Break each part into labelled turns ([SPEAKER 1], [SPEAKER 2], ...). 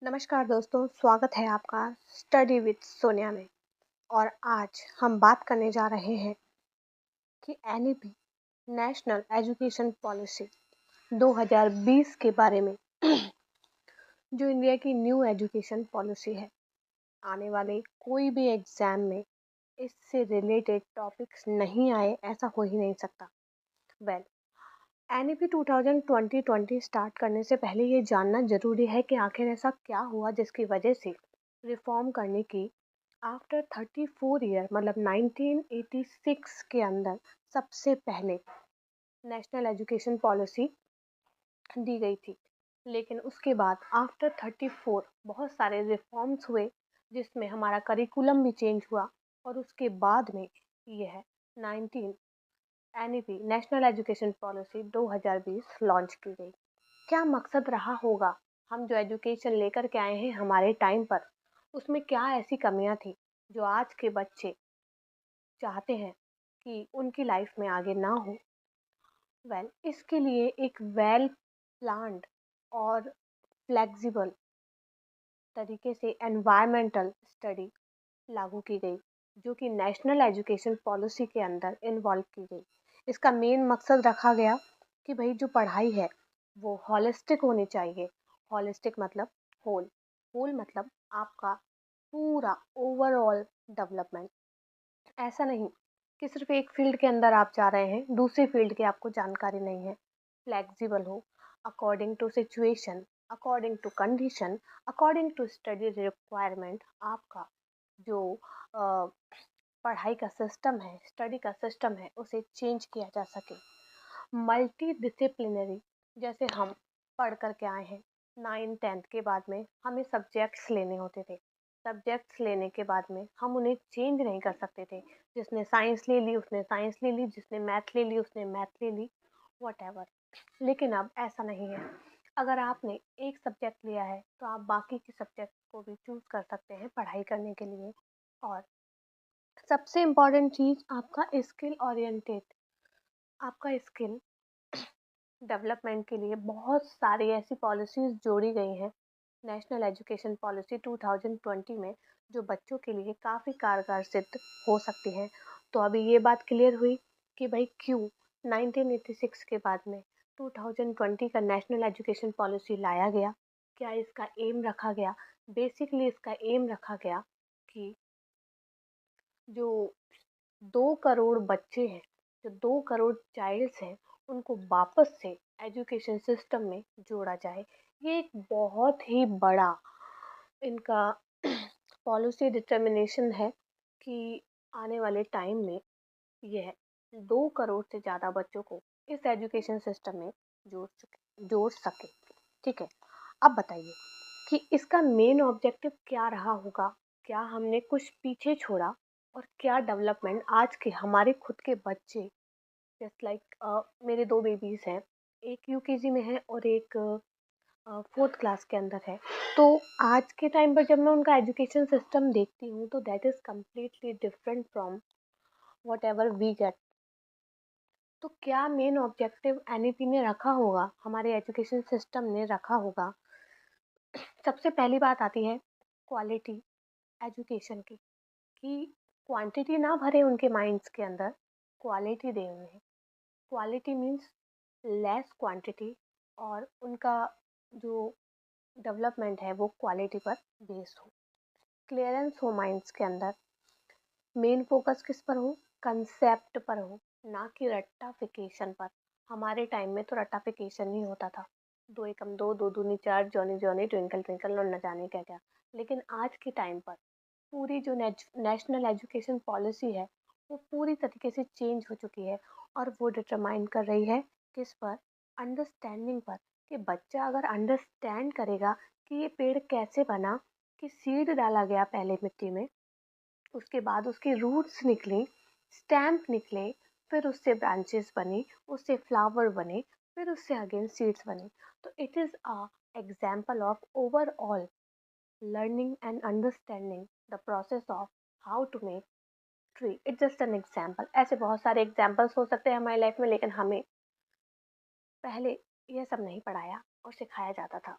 [SPEAKER 1] नमस्कार दोस्तों, स्वागत है आपका स्टडी विद सोनिया में। और आज हम बात करने जा रहे हैं कि एनईपी नेशनल एजुकेशन पॉलिसी 2020 के बारे में जो इंडिया की न्यू एजुकेशन पॉलिसी है। आने वाले कोई भी एग्जाम में इससे रिलेटेड टॉपिक्स नहीं आए, ऐसा हो ही नहीं सकता। वेल, एनईपी 2020 स्टार्ट करने से पहले ये जानना जरूरी है कि आखिर ऐसा क्या हुआ जिसकी वजह से रिफॉर्म करने की आफ्टर 34 ईयर मतलब 1986 के अंदर सबसे पहले नेशनल एजुकेशन पॉलिसी दी गई थी। लेकिन उसके बाद आफ्टर 34 बहुत सारे रिफॉर्म्स हुए जिसमें हमारा करिकुलम भी चेंज हुआ और उसके बाद में यह 19 NEP national education policy 2020 launch की गई। क्या मकसद रहा होगा, हम जो एजुकेशन लेकर के आए हैं हमारे टाइम पर, उसमें क्या ऐसी कमियां थी जो आज के बच्चे चाहते हैं कि उनकी लाइफ में आगे ना हो। इसके लिए एक वेल प्लान्ड और फ्लेक्सिबल तरीके से एनवायरमेंटल स्टडी लागू की गई, जो कि नेशनल एजुकेशन पॉलिसी के अंदर इन्वॉल्व की गई। इसका मेन मकसद रखा गया कि भाई जो पढ़ाई है वो हॉलिस्टिक होनी चाहिए। हॉलिस्टिक मतलब होल, होल मतलब आपका पूरा ओवरऑल डेवलपमेंट। ऐसा नहीं कि सिर्फ एक फील्ड के अंदर आप जा रहे हैं, दूसरी फील्ड की आपको जानकारी नहीं है। फ्लेक्सिबल हो, according to situation, according to condition, according to study requirement, आपका जो पढ़ाई का सिस्टम है, स्टडी का सिस्टम है, उसे चेंज किया जा सके। मल्टी डिसिप्लिनरी, जैसे हम पढ़ कर के आए हैं, 9th 10th के बाद में हमें सब्जेक्ट्स लेने होते थे। सब्जेक्ट्स लेने के बाद में हम उन्हें चेंज नहीं कर सकते थे। जिसने साइंस ले ली उसने साइंस ले ली, जिसने मैथ ले ली उसने मैथ ले ली, वट। लेकिन अब ऐसा नहीं है। अगर आपने एक सब्जेक्ट लिया है तो आप बाकी के सब्जेक्ट को भी चूज कर सकते हैं पढ़ाई करने के लिए। और सबसे इम्पॉर्टेंट चीज़ आपका स्किल ओरिएंटेड, आपका स्किल डेवलपमेंट के लिए बहुत सारी ऐसी पॉलिसीज़ जोड़ी गई हैं नेशनल एजुकेशन पॉलिसी 2020 में, जो बच्चों के लिए काफ़ी कारगर सिद्ध हो सकती हैं। तो अभी ये बात क्लियर हुई कि भाई क्यों 1986 के बाद में 2020 का नेशनल एजुकेशन पॉलिसी लाया गया। क्या इसका एम रखा गया? बेसिकली इसका एम रखा गया कि जो 2 करोड़ बच्चे हैं, जो 2 करोड़ चाइल्ड्स हैं, उनको वापस से एजुकेशन सिस्टम में जोड़ा जाए। ये एक बहुत ही बड़ा इनका पॉलिसी डिटर्मिनेशन है कि आने वाले टाइम में यह 2 करोड़ से ज़्यादा बच्चों को इस एजुकेशन सिस्टम में जोड़ सके। ठीक है, अब बताइए कि इसका मेन ऑब्जेक्टिव क्या रहा होगा? क्या हमने कुछ पीछे छोड़ा? और क्या डेवलपमेंट आज के हमारे खुद के बच्चे, जस्ट लाइक मेरे 2 बेबीज हैं, एक यूकेजी में है और एक 4th क्लास के अंदर है। तो आज के टाइम पर जब मैं उनका एजुकेशन सिस्टम देखती हूँ तो that is completely different from whatever we get. तो क्या मेन ऑब्जेक्टिव एनईपी ने रखा होगा, हमारे एजुकेशन सिस्टम ने रखा होगा? सबसे पहली बात आती है क्वालिटी एजुकेशन की, कि क्वांटिटी ना भरे उनके माइंड्स के अंदर, क्वालिटी दें उन्हें। क्वालिटी मीन्स लेस क्वांटिटी, और उनका जो डेवलपमेंट है वो क्वालिटी पर बेस्ड हो, क्लियरेंस हो माइंड्स के अंदर। मेन फोकस किस पर हो? कंसेप्ट पर हो, ना कि रट्टाफिकेशन पर। हमारे टाइम में तो रट्टाफिकेशन ही होता था, 2 एकम 2, 2 दूनी 4, जॉनी जॉनी ट्विंकल ट्विंकल और न जाने क्या क्या। लेकिन आज के टाइम पर पूरी जो नेशनल एजुकेशन पॉलिसी है वो पूरी तरीके से चेंज हो चुकी है। और वो डिटरमाइन कर रही है किस पर? अंडरस्टैंडिंग पर। कि बच्चा अगर अंडरस्टैंड करेगा कि ये पेड़ कैसे बना, कि सीड डाला गया पहले मिट्टी में, उसके बाद उसके रूट्स निकले, स्टैम्प निकले, फिर उससे ब्रांचेस बनी, उससे फ्लावर बने, फिर उससे अगेन सीड्स बने। तो it is a example of overall learning and understanding the process of how to make tree. It's just an example. ऐसे बहुत सारे एग्जाम्पल्स हो सकते हैं हमारी लाइफ में, लेकिन हमें पहले यह सब नहीं पढ़ाया और सिखाया जाता था।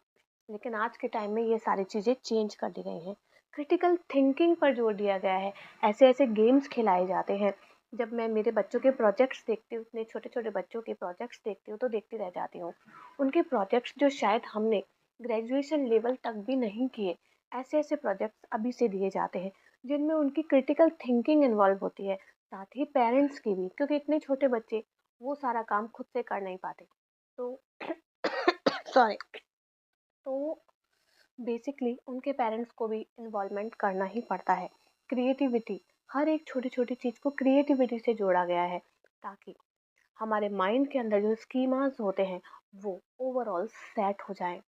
[SPEAKER 1] लेकिन आज के टाइम में ये सारी चीज़ें चेंज कर दी गई हैं। क्रिटिकल थिंकिंग पर जोर दिया गया है। ऐसे ऐसे गेम्स खिलाए जाते हैं। जब मैं मेरे बच्चों के प्रोजेक्ट्स देखती हूँ, इतने छोटे छोटे बच्चों के प्रोजेक्ट्स देखती हूँ तो देखती रह जाती हूँ। उनके प्रोजेक्ट्स जो शायद हमने ग्रेजुएशन लेवल तक भी नहीं किए, ऐसे ऐसे प्रोजेक्ट्स अभी से दिए जाते हैं जिनमें उनकी क्रिटिकल थिंकिंग इन्वॉल्व होती है, साथ ही पेरेंट्स की भी, क्योंकि इतने छोटे बच्चे वो सारा काम खुद से कर नहीं पाते। तो सॉरी। तो बेसिकली उनके पेरेंट्स को भी इन्वॉल्वमेंट करना ही पड़ता है। क्रिएटिविटी, हर एक छोटी छोटी चीज़ को क्रिएटिविटी से जोड़ा गया है ताकि हमारे माइंड के अंदर जो स्कीमास होते हैं वो ओवरऑल सेट हो जाए।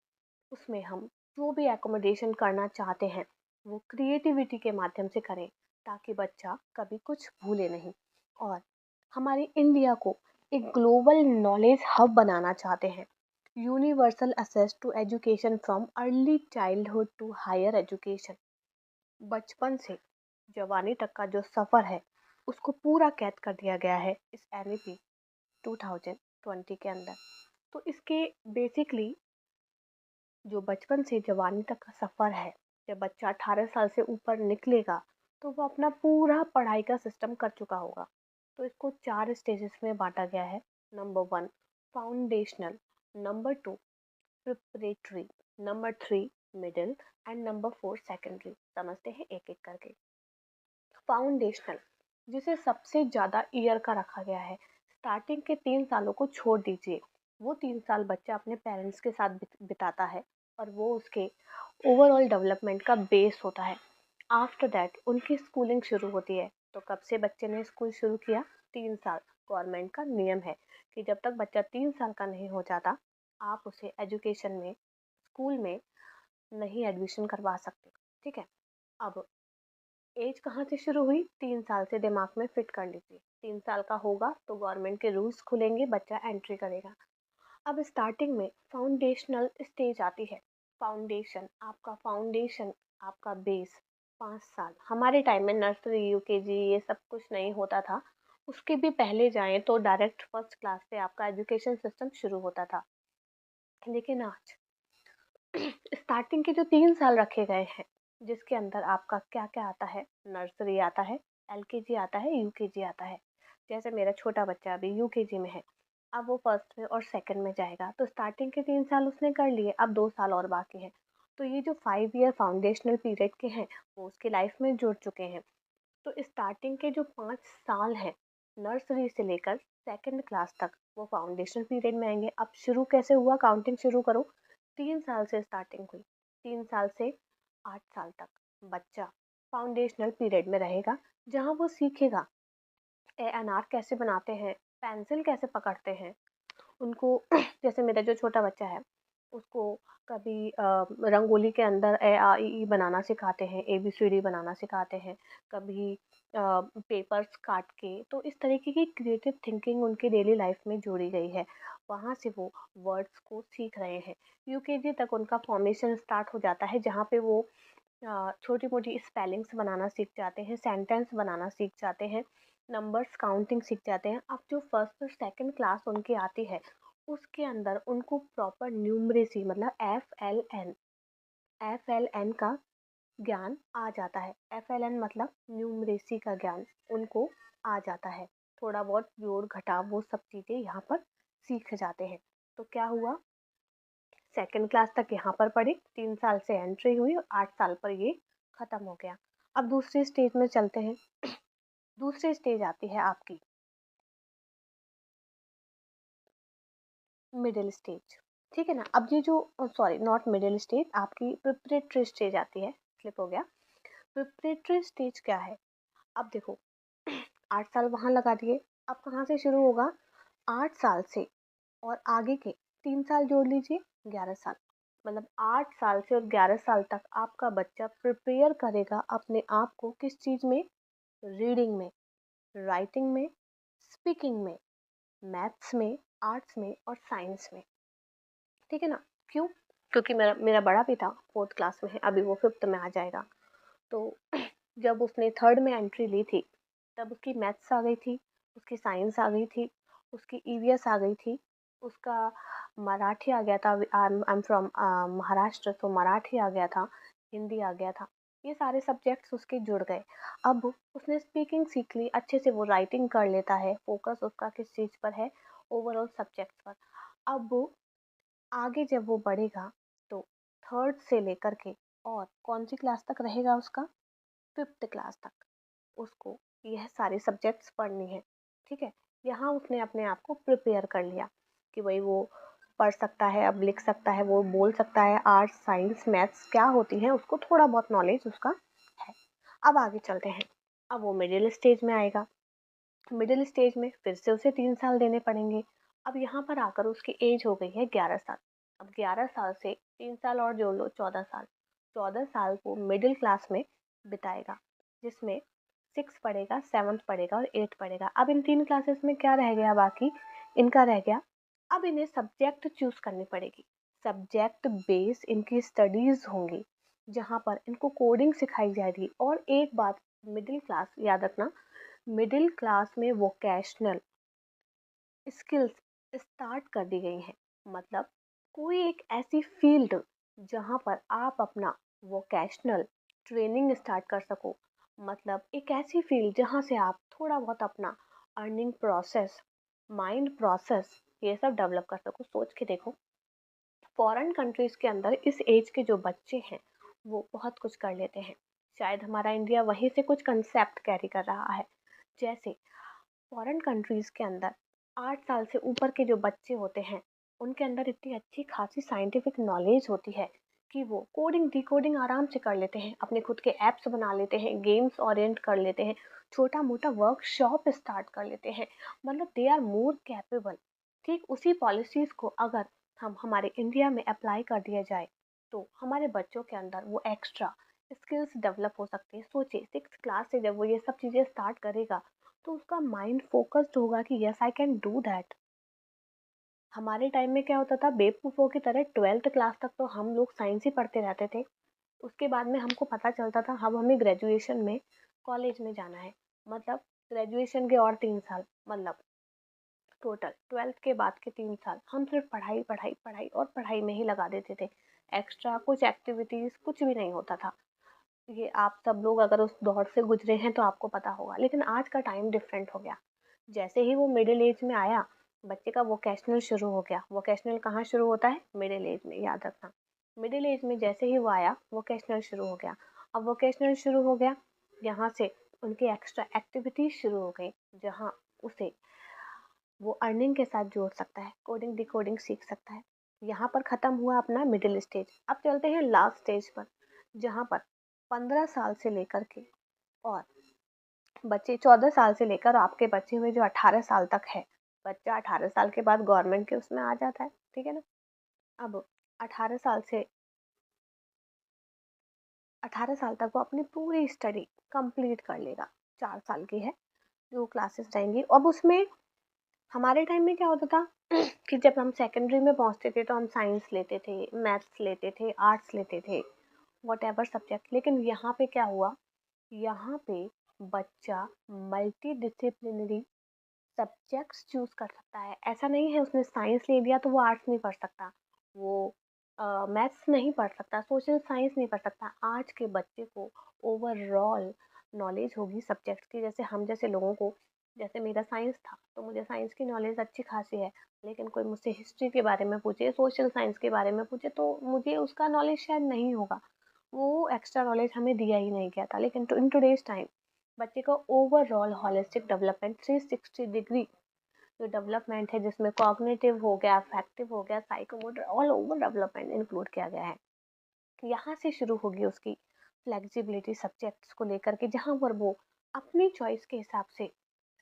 [SPEAKER 1] उसमें हम जो भी एकोमोडेशन करना चाहते हैं वो क्रिएटिविटी के माध्यम से करें ताकि बच्चा कभी कुछ भूले नहीं। और हमारे इंडिया को एक ग्लोबल नॉलेज हब बनाना चाहते हैं। Universal access to education from early childhood to higher education, बचपन से जवानी तक का जो सफ़र है उसको पूरा कैद कर दिया गया है इस एनईपी 2020 के अंदर। तो इसके बेसिकली जो बचपन से जवानी तक का सफ़र है, जब बच्चा 18 साल से ऊपर निकलेगा तो वो अपना पूरा पढ़ाई का सिस्टम कर चुका होगा। तो इसको 4 स्टेजेस में बांटा गया है। Number 1 foundational, number 2 preparatory, number 3 middle and number 4 secondary. समझते हैं एक एक करके। फाउंडेशनल, जिसे सबसे ज़्यादा ईयर का रखा गया है। स्टार्टिंग के 3 सालों को छोड़ दीजिए, वो 3 साल बच्चा अपने पेरेंट्स के साथ बिताता है और वो उसके ओवरऑल डेवलपमेंट का बेस होता है। आफ्टर दैट उनकी स्कूलिंग शुरू होती है। तो कब से बच्चे ने स्कूल शुरू किया? 3 साल। गवर्नमेंट का नियम है कि जब तक बच्चा 3 साल का नहीं हो जाता आप उसे एजुकेशन में, स्कूल में नहीं एडमिशन करवा सकते। ठीक है। अब एज कहाँ से शुरू हुई? 3 साल से दिमाग में फिट कर लीजिए। 3 साल का होगा तो गवर्नमेंट के रूल्स खुलेंगे, बच्चा एंट्री करेगा। अब स्टार्टिंग में फाउंडेशनल स्टेज आती है। फाउंडेशन, आपका फाउंडेशन, आपका बेस 5 साल। हमारे टाइम में नर्सरी यूकेजी ये सब कुछ नहीं होता था। उसके भी पहले जाएं तो डायरेक्ट फर्स्ट क्लास से आपका एजुकेशन सिस्टम शुरू होता था। लेकिन आज स्टार्टिंग के जो 3 साल रखे गए हैं जिसके अंदर आपका क्या क्या आता है, नर्सरी आता है, एलकेजी आता है, यूकेजी आता है। जैसे मेरा छोटा बच्चा अभी यूकेजी में है, अब वो फर्स्ट में और सेकंड में जाएगा तो स्टार्टिंग के 3 साल उसने कर लिए, अब 2 साल और बाकी है। तो ये जो 5 ईयर फाउंडेशनल पीरियड के हैं वो उसकी लाइफ में जुड़ चुके हैं। तो स्टार्टिंग के जो 5 साल हैं नर्सरी से लेकर सेकंड क्लास तक वो फाउंडेशन पीरियड में आएंगे। अब शुरू कैसे हुआ, काउंटिंग शुरू करो। 3 साल से स्टार्टिंग हुई। 3 साल से 8 साल तक बच्चा फाउंडेशनल पीरियड में रहेगा जहाँ वो सीखेगा ए अनार कैसे बनाते हैं, पेंसिल कैसे पकड़ते हैं। उनको जैसे मेरा जो छोटा बच्चा है उसको कभी रंगोली के अंदर ए आ ई ई बनाना सिखाते हैं, ABCD बनाना सिखाते हैं, कभी पेपर्स काट के। तो इस तरीके की क्रिएटिव थिंकिंग उनकी डेली लाइफ में जोड़ी गई है। वहाँ से वो वर्ड्स को सीख रहे हैं। यूकेजी तक उनका फॉर्मेशन स्टार्ट हो जाता है जहाँ पे वो छोटी मोटी स्पेलिंग्स बनाना सीख जाते हैं, सेंटेंस बनाना सीख जाते हैं, नंबर्स काउंटिंग सीख जाते हैं। अब जो फर्स्ट और सेकंड क्लास उनकी आती है उसके अंदर उनको प्रॉपर न्यूमरेसी मतलब एफ एल एन का ज्ञान आ जाता है। FLN मतलब न्यूमरेसी का ज्ञान उनको आ जाता है। थोड़ा बहुत जोड़ घटाव वो सब चीज़ें यहाँ पर सीख जाते हैं। तो क्या हुआ, सेकंड क्लास तक यहाँ पर पढ़े, 3 साल से एंट्री हुई और 8 साल पर ये खत्म हो गया। अब दूसरी स्टेज में चलते हैं। दूसरी स्टेज आती है आपकी मिडिल स्टेज। ठीक है ना। अब ये जो, सॉरी नॉट मिडिल स्टेज, आपकी प्रिपरेटरी स्टेज आती है, स्लिप हो गया। प्रिपरेटरी स्टेज क्या है? अब देखो 8 साल वहाँ लगा दिए। अब कहाँ से शुरू होगा? 8 साल से और आगे के 3 साल जोड़ लीजिए, 11 साल। मतलब 8 साल से और 11 साल तक आपका बच्चा प्रिपेयर करेगा अपने आप को किस चीज़ में? रीडिंग में, राइटिंग में, स्पीकिंग में, मैथ्स में, आर्ट्स में और साइंस में। ठीक है ना। क्यों? क्योंकि मेरा मेरा बड़ा बेटा 4th क्लास में है, अभी वो 5th में आ जाएगा। तो जब उसने 3rd में एंट्री ली थी तब उसकी मैथ्स आ गई थी, उसकी साइंस आ गई थी, उसकी EVS आ गई थी, उसका मराठी आ गया था। आई एम फ्रॉम महाराष्ट्र, तो मराठी आ गया था, हिंदी आ गया था। ये सारे सब्जेक्ट्स उसके जुड़ गए। अब उसने स्पीकिंग सीख ली अच्छे से, वो राइटिंग कर लेता है। फोकस उसका किस चीज़ पर है? ओवरऑल सब्जेक्ट्स पर। अब आगे जब वो बढ़ेगा तो थर्ड से लेकर के और कौन सी क्लास तक रहेगा उसका? फिफ्थ क्लास तक उसको यह सारे सब्जेक्ट्स पढ़नी है। ठीक है, यहाँ उसने अपने आप को प्रिपेयर कर लिया कि भाई वो पढ़ सकता है, अब लिख सकता है, वो बोल सकता है। आर्ट्स साइंस मैथ्स क्या होती है उसको थोड़ा बहुत नॉलेज उसका है। अब आगे चलते हैं। अब वो मिडिल स्टेज में आएगा। मिडिल स्टेज में फिर से उसे 3 साल देने पड़ेंगे। अब यहाँ पर आकर उसकी एज हो गई है 11 साल। अब 11 साल से 3 साल और जोड़ लो, 14 साल। 14 साल को मिडिल क्लास में बिताएगा, जिसमें 6 पढ़ेगा, 7th पढ़ेगा और 8th पढ़ेगा। अब इन 3 क्लासेस में क्या रह गया बाकी? इनका रह गया, अब इन्हें सब्जेक्ट चूज करनी पड़ेगी। सब्जेक्ट बेस इनकी स्टडीज होंगी, जहाँ पर इनको कोडिंग सिखाई जाएगी। और एक बात मिडिल क्लास याद रखना, मिडिल क्लास में वोकेशनल स्किल्स स्टार्ट कर दी गई हैं। मतलब कोई एक ऐसी फील्ड जहां पर आप अपना वोकेशनल ट्रेनिंग स्टार्ट कर सको। मतलब एक ऐसी फील्ड जहां से आप थोड़ा बहुत अपना अर्निंग प्रोसेस, माइंड प्रोसेस, ये सब डेवलप कर सको। सोच के देखो, फॉरेन कंट्रीज के अंदर इस एज के जो बच्चे हैं वो बहुत कुछ कर लेते हैं। शायद हमारा इंडिया वहीं से कुछ कंसेप्ट कैरी कर रहा है। जैसे फॉरेन कंट्रीज के अंदर 8 साल से ऊपर के जो बच्चे होते हैं, उनके अंदर इतनी अच्छी खासी साइंटिफिक नॉलेज होती है कि वो कोडिंग डिकोडिंग आराम से कर लेते हैं, अपने खुद के एप्स बना लेते हैं, गेम्स ओरिएंट कर लेते हैं, छोटा मोटा वर्कशॉप स्टार्ट कर लेते हैं। मतलब दे आर मोर कैपेबल। ठीक उसी पॉलिसीज को अगर हम हमारे इंडिया में अप्लाई कर दिया जाए तो हमारे बच्चों के अंदर वो एक्स्ट्रा स्किल्स डेवलप हो सकती है। सोचिए 6th क्लास से जब वो ये सब चीज़ें स्टार्ट करेगा तो उसका माइंड फोकस्ड होगा कि yes I can do that. हमारे टाइम में क्या होता था, बेवकूफ़ों की तरह 12th क्लास तक तो हम लोग साइंस ही पढ़ते रहते थे। उसके बाद में हमको पता चलता था अब हमें ग्रेजुएशन में कॉलेज में जाना है। मतलब ग्रेजुएशन के और 3 साल, मतलब टोटल 12th के बाद के 3 साल हम सिर्फ पढ़ाई पढ़ाई पढ़ाई और पढ़ाई में ही लगा देते थे। एक्स्ट्रा कुछ एक्टिविटीज़ कुछ भी नहीं होता था। ये आप सब लोग अगर उस दौर से गुजरे हैं तो आपको पता होगा। लेकिन आज का टाइम डिफरेंट हो गया। जैसे ही वो मिडिल एज में आया, बच्चे का वोकेशनल शुरू हो गया। वोकेशनल कहाँ शुरू होता है? मिडिल एज में, याद रखना। मिडिल एज में जैसे ही वो आया, वोकेशनल शुरू हो गया। अब वोकेशनल शुरू हो गया, यहाँ से उनकी एक्स्ट्रा एक्टिविटीज शुरू हो गई, जहाँ उसे वो अर्निंग के साथ जोड़ सकता है, कोडिंग डिकोडिंग सीख सकता है। यहाँ पर ख़त्म हुआ अपना मिडिल स्टेज। अब चलते हैं लास्ट स्टेज पर, जहाँ पर 15 साल से लेकर के और बच्चे 14 साल से लेकर आपके बचे हुए जो 18 साल तक है। बच्चा 18 साल के बाद गवर्नमेंट के उसमें आ जाता है, ठीक है ना। अब 18 साल से 18 साल तक वो अपनी पूरी स्टडी कंप्लीट कर लेगा। 4 साल की है जो क्लासेस रहेंगी। अब उसमें हमारे टाइम में क्या होता था कि जब हम सेकेंडरी में पहुंचते थे तो हम साइंस लेते थे, मैथ्स लेते थे, आर्ट्स लेते थे, वट एवर सब्जेक्ट। लेकिन यहाँ पे क्या हुआ, यहाँ पे बच्चा मल्टी डिसिप्लिनरी सब्जेक्ट्स चूज कर सकता है। ऐसा नहीं है उसने साइंस ले लिया तो वो आर्ट्स नहीं पढ़ सकता, वो मैथ्स नहीं पढ़ सकता, सोशल साइंस नहीं पढ़ सकता। आज के बच्चे को ओवरऑल नॉलेज होगी सब्जेक्ट्स की। जैसे हम जैसे लोगों को, जैसे मेरा साइंस था तो मुझे साइंस की नॉलेज अच्छी खासी है। लेकिन कोई मुझसे हिस्ट्री के बारे में पूछे, सोशल साइंस के बारे में पूछे, तो मुझे उसका नॉलेज शायद नहीं होगा। वो एक्स्ट्रा नॉलेज हमें दिया ही नहीं गया था। लेकिन इन टुडेज टाइम बच्चे का ओवरऑल होलिस्टिक डेवलपमेंट 360 डिग्री जो डेवलपमेंट है, जिसमें कॉग्निटिव हो गया, अफेक्टिव हो गया, psychomotor, all over development include किया गया है। यहाँ से शुरू होगी उसकी फ्लेक्सिबिलिटी सब्जेक्ट्स को लेकर के, जहाँ पर वो अपनी चॉइस के हिसाब से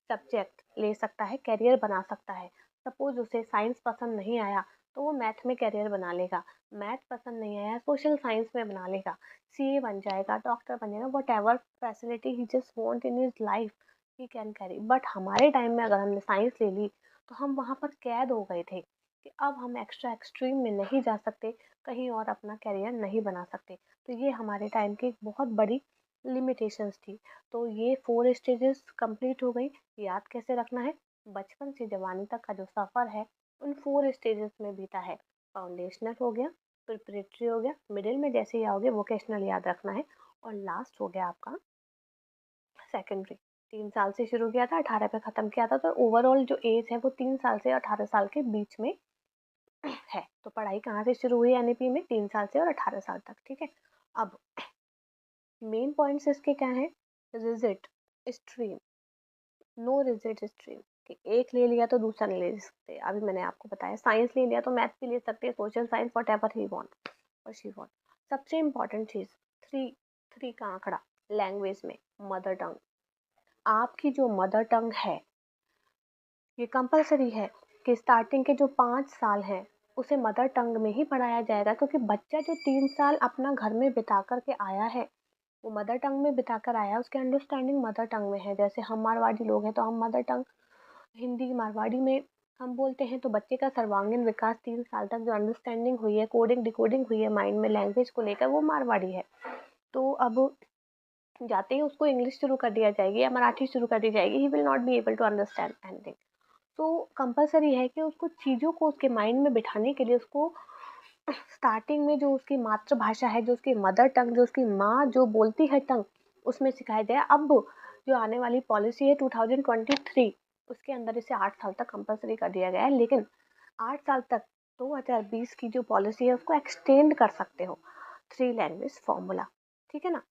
[SPEAKER 1] सब्जेक्ट ले सकता है, करियर बना सकता है। सपोज उसे साइंस पसंद नहीं आया तो वो मैथ में करियर बना लेगा। मैथ पसंद नहीं आया, सोशल साइंस में बना लेगा, सीए बन जाएगा, डॉक्टर बन जाएगा, what ever facility he just want in his life he can carry. But हमारे टाइम में अगर हमने साइंस ले ली तो हम वहाँ पर कैद हो गए थे कि अब हम एक्स्ट्रा एक्सट्रीम में नहीं जा सकते, कहीं और अपना करियर नहीं बना सकते। तो ये हमारे टाइम की एक बहुत बड़ी लिमिटेशंस थी। तो ये 4 स्टेजेस कंप्लीट हो गई। याद कैसे रखना है? बचपन से जवानी तक का जो सफ़र है उन 4 स्टेजेस में बीता है। फाउंडेशनल हो गया, प्रिपरेटरी हो गया, मिडिल में जैसे ही आओगे वोकेशनल याद रखना है, और लास्ट हो गया आपका सेकेंडरी। 3 साल से शुरू किया था, 18 पे खत्म किया था, तो ओवरऑल जो एज है वो 3 साल से 18 साल के बीच में है। तो पढ़ाई कहाँ से शुरू हुई एनईपी में? 3 साल से और 18 साल तक, ठीक है। अब मेन पॉइंट्स इसके क्या हैं? Rigid stream, no rigid stream, कि एक ले लिया तो दूसरा नहीं ले सकते। अभी मैंने आपको बताया साइंस ले लिया तो मैथ भी ले सकते हैं, social science, what ever he want और शी वॉन्ट। सबसे इम्पॉर्टेंट चीज़, थ्री थ्री का आंकड़ा लैंग्वेज में, मदर टंग। आपकी जो मदर टंग है ये कंपलसरी है कि स्टार्टिंग के जो 5 साल हैं उसे मदर टंग में ही पढ़ाया जाएगा, क्योंकि बच्चा जो 3 साल अपना घर में बिता कर के आया है वो मदर टंग में बिता कर आया है, उसकी अंडरस्टैंडिंग मदर टंग में है। जैसे हम मारवाड़ी लोग हैं तो हम मदर टंग हिंदी मारवाड़ी में हम बोलते हैं, तो बच्चे का सर्वांगीण विकास 3 साल तक जो अंडरस्टैंडिंग हुई है, कोडिंग डिकोडिंग हुई है माइंड में लैंग्वेज को लेकर, वो मारवाड़ी है। तो अब जाते ही उसको इंग्लिश शुरू कर दिया जाएगी या मराठी शुरू कर दी जाएगी, he will not be able to understand anything. तो कंपलसरी है कि उसको चीज़ों को उसके माइंड में बिठाने के लिए उसको स्टार्टिंग में जो उसकी मातृभाषा है, जो उसकी मदर टंग, जो उसकी माँ जो बोलती है टंग, उसमें सिखाया जाए। अब जो आने वाली पॉलिसी है 2023 उसके अंदर इसे 8 साल तक कंपलसरी कर दिया गया है, लेकिन 8 साल तक 2020 की जो पॉलिसी है उसको एक्सटेंड कर सकते हो। 3 लैंग्वेज फॉर्मूला, ठीक है ना,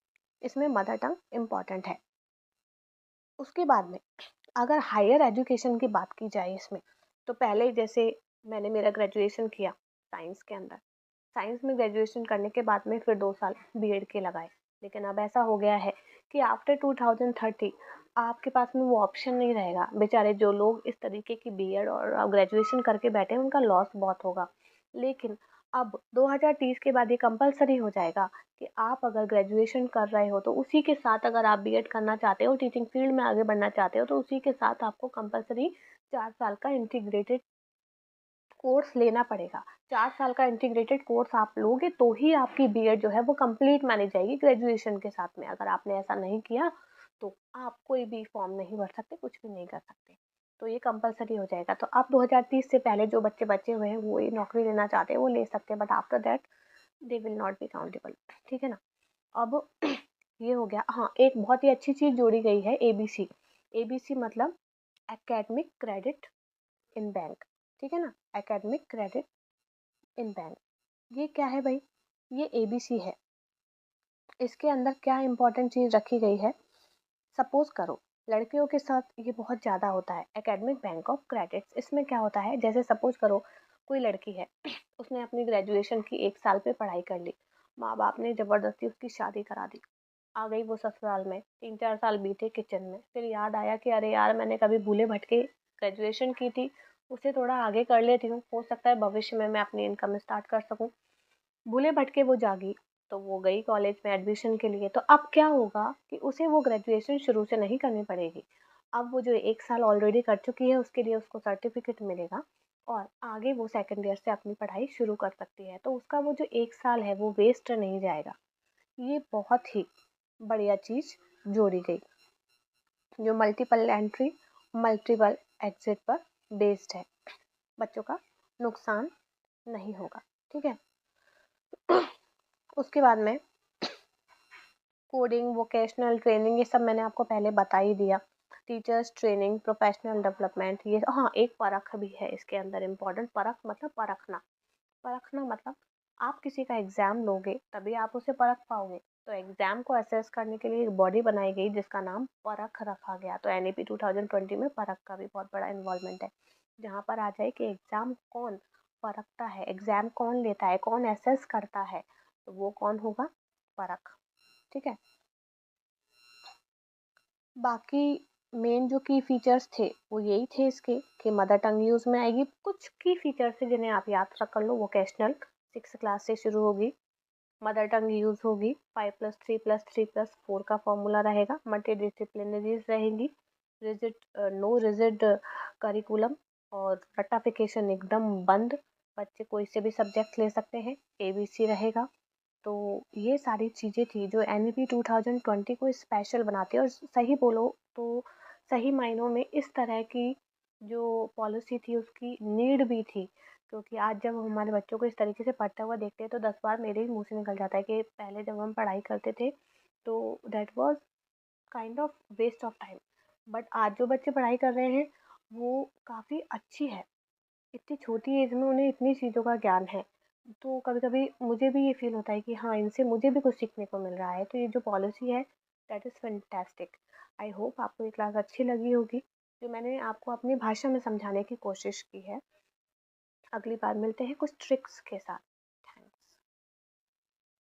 [SPEAKER 1] इसमें मदर टंग इम्पॉर्टेंट है। उसके बाद में अगर हायर एजुकेशन की बात की जाए इसमें, तो पहले जैसे मैंने मेरा ग्रेजुएशन किया साइंस के अंदर, साइंस में ग्रेजुएशन करने के बाद में फिर 2 साल बीएड के लगाए। लेकिन अब ऐसा हो गया है कि आफ्टर 2030 आपके पास में वो ऑप्शन नहीं रहेगा। बेचारे जो लोग इस तरीके की बीएड और ग्रेजुएशन करके बैठे हैं उनका लॉस बहुत होगा। लेकिन अब 2030 के बाद ये कंपलसरी हो जाएगा कि आप अगर ग्रेजुएशन कर रहे हो तो उसी के साथ अगर आप बीएड करना चाहते हो, टीचिंग फील्ड में आगे बढ़ना चाहते हो, तो उसी के साथ आपको कंपलसरी 4 साल का इंटीग्रेटेड कोर्स लेना पड़ेगा। 4 साल का इंटीग्रेटेड कोर्स आप लोगे तो ही आपकी बीएड जो है वो कंप्लीट मानी जाएगी ग्रेजुएशन के साथ में। अगर आपने ऐसा नहीं किया तो आप कोई भी फॉर्म नहीं भर सकते, कुछ भी नहीं कर सकते। तो ये कंपलसरी हो जाएगा। तो अब 2030 से पहले जो बच्चे बचे हुए हैं वो ये नौकरी लेना चाहते हैं वो ले सकते हैं, but after that they will not B countable, ठीक है ना। अब ये हो गया। हाँ, एक बहुत ही अच्छी चीज़ जोड़ी गई है, एबीसी। एबीसी मतलब एकेडमिक क्रेडिट इन बैंक, ठीक है ना, एकेडमिक क्रेडिट इन बैंक। ये क्या है भाई? ये एबीसी है। इसके अंदर क्या इंपॉर्टेंट चीज़ रखी गई है? सपोज करो लड़कियों के साथ ये बहुत ज़्यादा होता है, एकेडमिक बैंक ऑफ क्रेडिट्स। इसमें क्या होता है, जैसे सपोज करो कोई लड़की है उसने अपनी ग्रेजुएशन की 1 साल पे पढ़ाई कर ली, माँ बाप ने ज़बरदस्ती उसकी शादी करा दी। आ गई वो ससुराल में, 3-4 साल बीते किचन में, फिर याद आया कि अरे यार मैंने कभी भूले भटके ग्रेजुएशन की थी, उसे थोड़ा आगे कर लेती हूँ, हो सकता है भविष्य में मैं अपनी इनकम स्टार्ट कर सकूँ। भूले भटके वो जागी, तो वो गई कॉलेज में एडमिशन के लिए। तो अब क्या होगा कि उसे वो ग्रेजुएशन शुरू से नहीं करनी पड़ेगी। अब वो जो 1 साल ऑलरेडी कर चुकी है उसके लिए उसको सर्टिफिकेट मिलेगा, और आगे वो सेकेंड ईयर से अपनी पढ़ाई शुरू कर सकती है। तो उसका वो जो 1 साल है वो वेस्ट नहीं जाएगा। ये बहुत ही बढ़िया चीज़ जोड़ी गई, जो मल्टीपल एंट्री मल्टीपल एग्जिट पर बेस्ड है। बच्चों का नुकसान नहीं होगा, ठीक है। उसके बाद में कोडिंग, वोकेशनल ट्रेनिंग, ये सब मैंने आपको पहले बता ही दिया। टीचर्स ट्रेनिंग, प्रोफेशनल डेवलपमेंट, ये हाँ एक परख भी है इसके अंदर इम्पोर्टेंट। परख मतलब परखना। परखना मतलब आप किसी का एग्ज़ाम लोगे तभी आप उसे परख पाओगे। तो एग्ज़ाम को असेस करने के लिए एक बॉडी बनाई गई जिसका नाम परख रखा गया। तो एनईपी 2020 में परख का भी बहुत बड़ा इन्वॉल्वमेंट है, जहाँ पर आ जाए कि एग्ज़ाम कौन परखता है, एग्ज़ाम कौन लेता है, कौन असेस करता है, तो वो कौन होगा? परख, ठीक है। बाकी मेन जो की फीचर्स थे वो यही थे इसके, कि मदर टंग यूज़ में आएगी। कुछ की फीचर्स है जिन्हें आप याद रख कर लो। वोकेशनल 6 क्लास से शुरू होगी, मदर टंग यूज़ होगी, 5+3+3+4 का फॉर्मूला रहेगा, मल्टी डिसिप्लिनरीज रहेंगी, रिजिड नो रिजिड करिकुलम, और रट्टाफिकेशन एकदम बंद, बच्चे कोई से भी सब्जेक्ट ले सकते हैं, एबीसी रहेगा। तो ये सारी चीज़ें थी जो एनईपी 2020 को स्पेशल बनाती है। और सही बोलो तो सही मायनों में इस तरह की जो पॉलिसी थी उसकी नीड भी थी, क्योंकि आज जब हम हमारे बच्चों को इस तरीके से पढ़ता हुआ देखते हैं तो 10 बार मेरे ही मुँह से निकल जाता है कि पहले जब हम पढ़ाई करते थे तो that was kind of waste of time. But आज जो बच्चे पढ़ाई कर रहे हैं वो काफ़ी अच्छी है। इतनी छोटी एज में उन्हें इतनी चीज़ों का ज्ञान है। तो कभी-कभी मुझे भी ये फ़ील होता है कि हाँ, इनसे मुझे भी कुछ सीखने को मिल रहा है। तो ये जो पॉलिसी है that is fantastic. I hope आपको ये क्लास अच्छी लगी होगी, जो मैंने आपको अपनी भाषा में समझाने की कोशिश की है। अगली बार मिलते हैं कुछ ट्रिक्स के साथ।